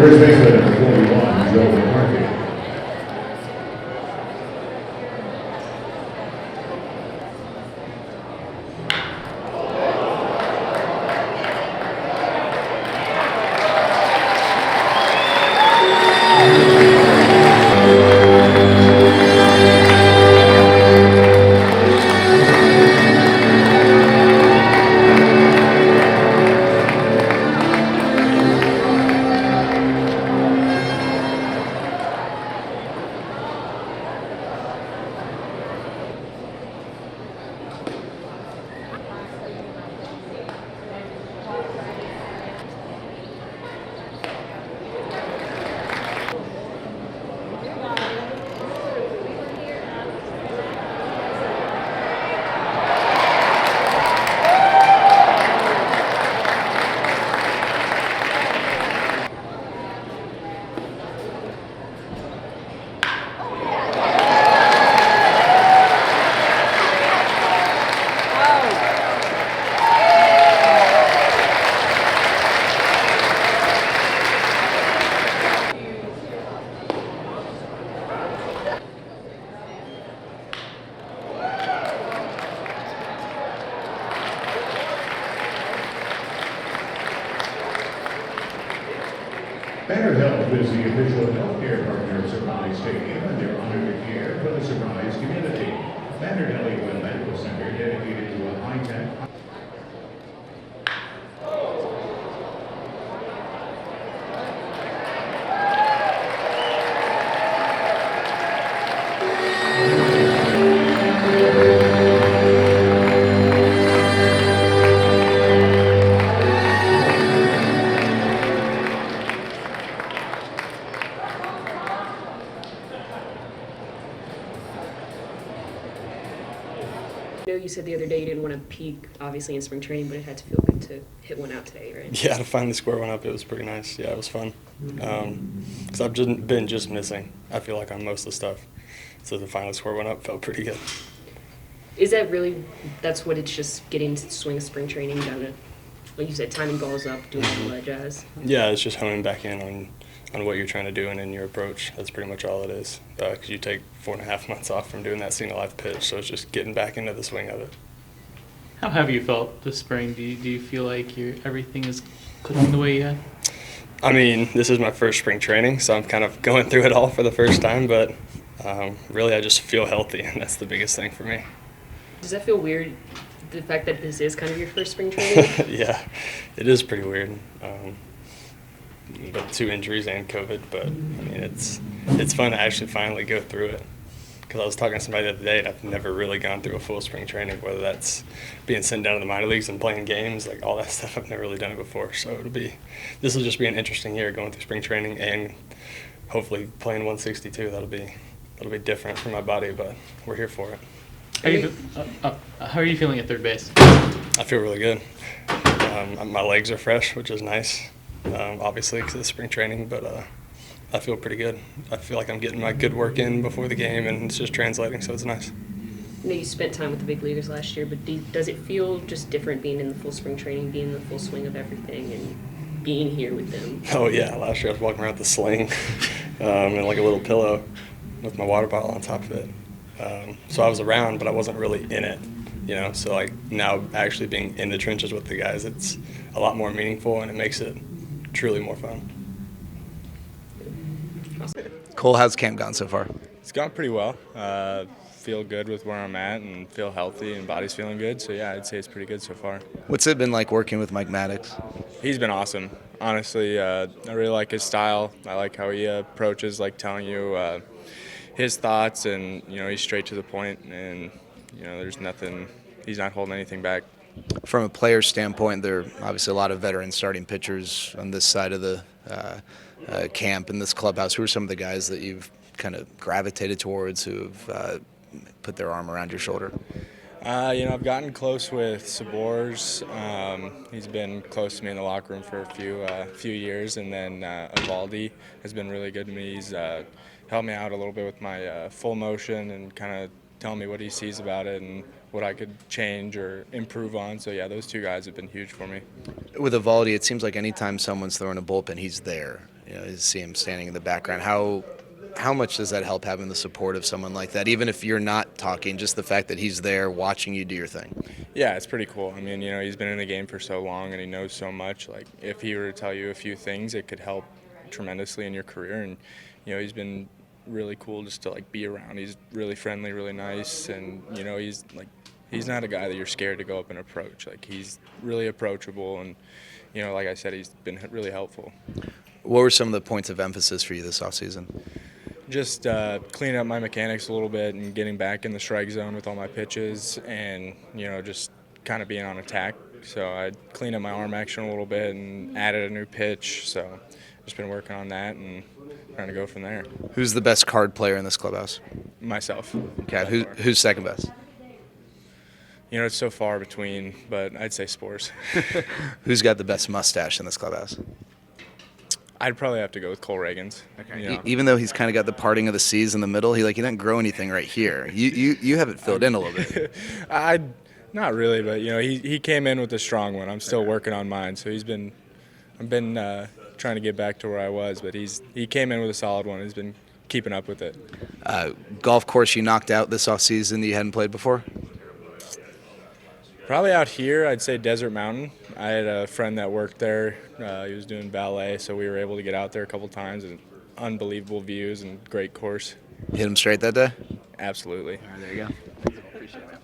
First baseman, number 41, Joe McCarthy. BetterHelp is the official healthcare partner of Surprise Stadium, and they're honored to care for the Surprise community. Banner Winn Medical Center dedicated to a high-tech. I know you said the other day you didn't want to peak, obviously, in spring training, but it had to feel good to hit one out today, right? Yeah, to finally square one up, it was pretty nice. Yeah, it was fun. Because I've been just missing, I feel like, on most of the stuff. So to finally square one up felt pretty good. Is that really, that's what it's just getting to the swing of spring training, down to, like you said, timing balls up, doing all that jazz? Yeah, it's just honing back in on what you're trying to do and in your approach. That's pretty much all it is. Because you take 4.5 months off from doing that single live pitch, so it's just getting back into the swing of it. How have you felt this spring? Do you feel like everything is clicking the way you had? I mean, this is my first spring training, so I'm kind of going through it all for the first time, but really I just feel healthy, and that's the biggest thing for me. Does that feel weird, the fact that this is kind of your first spring training? Yeah, it is pretty weird. But 2 injuries and COVID, but I mean, it's fun to actually finally go through it. Because I was talking to somebody the other day, and I've never really gone through a full spring training, whether that's being sent down to the minor leagues and playing games, like all that stuff. I've never really done it before, so this will just be an interesting year going through spring training and hopefully playing 162. That'll be different for my body, but we're here for it. How are you feeling at third base? I feel really good. My legs are fresh, which is nice, obviously because it's spring training, but I feel pretty good. I feel like I'm getting my good work in before the game, and it's just translating, so it's nice. I know you spent time with the big leaguers last year, but does it feel just different being in the full spring training, being in the full swing of everything, and being here with them? Oh, yeah. Last year I was walking around with a sling and like a little pillow with my water bottle on top of it. So I was around, but I wasn't really in it, you know? So, like, now actually being in the trenches with the guys, it's a lot more meaningful, and it makes it truly more fun. Cole, how's camp gone so far? It's gone pretty well. Feel good with where I'm at and feel healthy and body's feeling good. So, yeah, I'd say it's pretty good so far. What's it been like working with Mike Maddox? He's been awesome. Honestly, I really like his style. I like how he approaches, like telling you his thoughts, and, you know, he's straight to the point, and, you know, there's nothing, he's not holding anything back. From a player standpoint, there are obviously a lot of veteran starting pitchers on this side of the camp in this clubhouse. Who are some of the guys that you've kind of gravitated towards, who've put their arm around your shoulder? You know, I've gotten close with Sabors. He's been close to me in the locker room for a few years, and then Evaldi has been really good to me. He's helped me out a little bit with my full motion and kind of telling me what he sees about it and what I could change or improve on. So, yeah, those 2 guys have been huge for me. With Evaldi, it seems like anytime someone's throwing a bullpen, he's there. You know, you see him standing in the background. How much does that help having the support of someone like that? Even if you're not talking, just the fact that he's there watching you do your thing. Yeah, it's pretty cool. I mean, he's been in the game for so long and he knows so much. Like, if he were to tell you a few things, it could help tremendously in your career. And, he's been really cool just to, like, be around. He's really friendly, really nice. And, he's not a guy that you're scared to go up and approach. Like, he's really approachable. And, like I said, he's been really helpful. What were some of the points of emphasis for you this offseason? Just cleaning up my mechanics a little bit and getting back in the strike zone with all my pitches and, just kind of being on attack. So I cleaned up my arm action a little bit and added a new pitch. So just been working on that and trying to go from there. Who's the best card player in this clubhouse? Myself. Okay, who's second best? It's so far between, but I'd say Spores. Who's got the best mustache in this clubhouse? I'd probably have to go with Cole Reagan's. Okay. Even though he's kind of got the parting of the C's in the middle, he doesn't grow anything right here. You have it filled in a little bit. Not really, but he came in with a strong one. I'm still working on mine, so I've been trying to get back to where I was, but he came in with a solid one. He's been keeping up with it. Golf course you knocked out this offseason that you hadn't played before? Probably out here, I'd say Desert Mountain. I had a friend that worked there. He was doing ballet, so we were able to get out there a couple times, and unbelievable views and great course. Hit him straight that day? Absolutely. All right, there you go. Appreciate it.